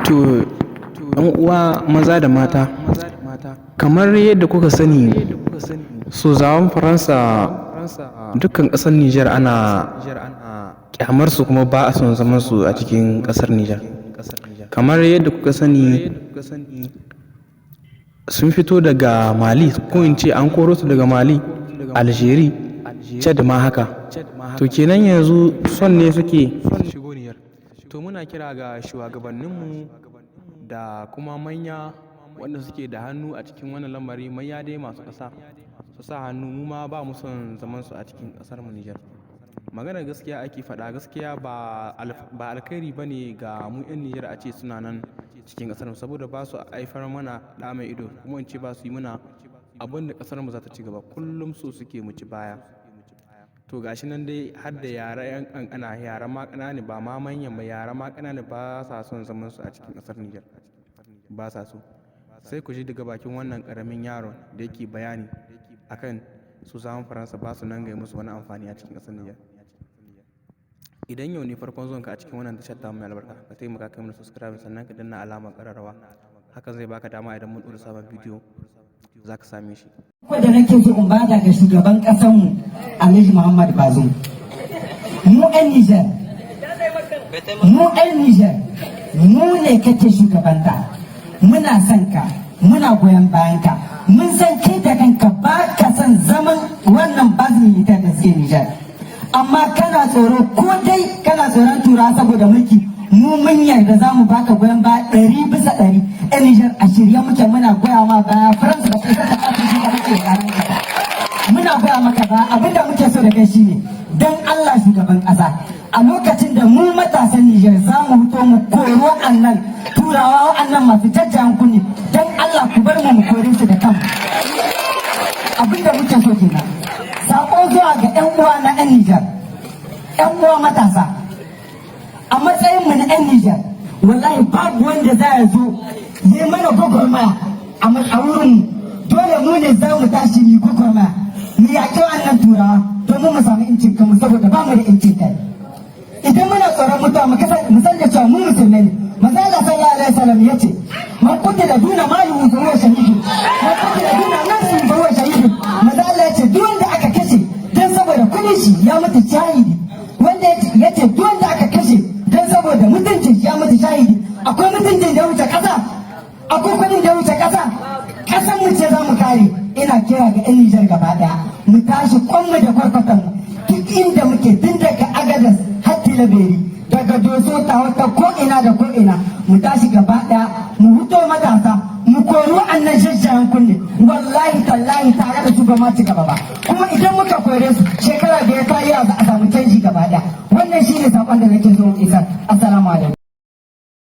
To, ɗan uwa maza da mata, kamar yadda kuka sani, sozawan Faransa dukkan ƙasar Nijar ana ƙyamar su kuma ba a son zaman su a cikin ƙasar Nijar. Kamar yadda kuka sani, sun fito daga Mali, ko in ce an koro su daga Mali, Algeria, Chad ma haka. To kenan yanzu son ne suke shigo Nijar. To muna kira ga shugabanninmu da kuma manya wanda suke da hannu a cikin wannan lamari, manya dai masu ƙasa su sa hannu, mu ma ba mu son zaman su a cikin ƙasar mu Nijar. Maganar gaskiya ake faɗa, gaskiya ba alkhairi ba ne ga mu 'yan Nijar a ce suna nan cikin ƙasar mu, saboda ba su haifar mana ɗa mai ido, kuma in ce ba su yi mana abin da ƙasar mu za ta ci gaba. Kullum so suke mu ci baya. To gashi nan dai har da yara 'yan ƙanƙana, yara ma ƙanana ba ma manyan ba, yara ma ƙanana ba sa son zaman su a cikin ƙasar Nijar, ba sa so. Sai ku ji daga bakin wannan ƙaramin yaron da yake bayani akan su zaman Faransa ba su nan gai musu wani amfani a cikin ƙasar Nijar. Idan yau ne farkon zuwanka a cikin wannan tashar ta mai albarka, ka taimaka kai mana subscribe sannan ka danna alamar ƙararrawa. Hakan zai baka dama idan mun ɗora sabon bidiyo za ka same shi. Ko da nake so in bada ga shugaban ƙasarmu Alhaji Muhammad Bazoum. Mu 'yan Nijar, mu ne kake shugabanta. Muna son ka, muna goyon bayan ka. Mun san kai da kanka ba ka son zaman wannan bazin ita da suke Nijar. Amma kana tsoro, ko dai kana tsoron tura saboda mulki, mu mun yarda za mu baka goyon baya 100%. 'Yan Nijar a shirye muke, muna goya ma baya. Faransa ba kai saka kafin shi da muke ganin ka. Muna goya maka baya. Abinda muke so da kai shine dan Allah shugaban ƙasa, a lokacin da mu matasan Nijar za mu fito mu kori wa'annan turawa, wa'annan masu jajjayen kunni, dan Allah ku bar mu kore su da kanmu. Abinda muke so kenan. Sako zuwa ga 'yan uwa na 'yan Nijar, 'yan uwa matasa, a matsayin mu na 'yan Nijar, wallahi babu wanda za ya zo yi mana gwagwarmaya a wurin mu. Dole mu ne za mu tashi mu gwagwarmaya, mu yaƙi wa'annan turawa domin mu samu incin kanmu, saboda ba mu da incin kai. Idan muna tsoron mutuwa mu san da cewa mu musulmai ne. Manzo Allah sallallahu alaihi wasallam yace man qutila duna malihi fa huwa shahid, man qutila duna nafsihi fa huwa shahid. Manzo Allah yace duk wanda aka kashe dan saboda kudin shi ya mutu shahidi, wanda yace duk wanda aka kashe dan saboda mutuncin shi ya mutu shahidi. Akwai mutuncin da wuce kasa? Akwai kudin da wuce kasa? Kasan mu ce za mu kare. Ina kira ga 'yan Nijar gaba daya, mu tashi kwanmu da kwarkwatan mu duk inda muke, tun daga Agadas har Tilaberi, daga Doso ta wata ko ina da ko ina, mu tashi gaba daya, mu huto matasa, mu kori wa'annan jajjayen kunne. Wallahi tallahi tare da su ba ma ci gaba ba, kuma idan muka kore su shekara da ya ta yi a samu canji gaba daya. Wannan shine sakon da nake so isar. Assalamu alaikum.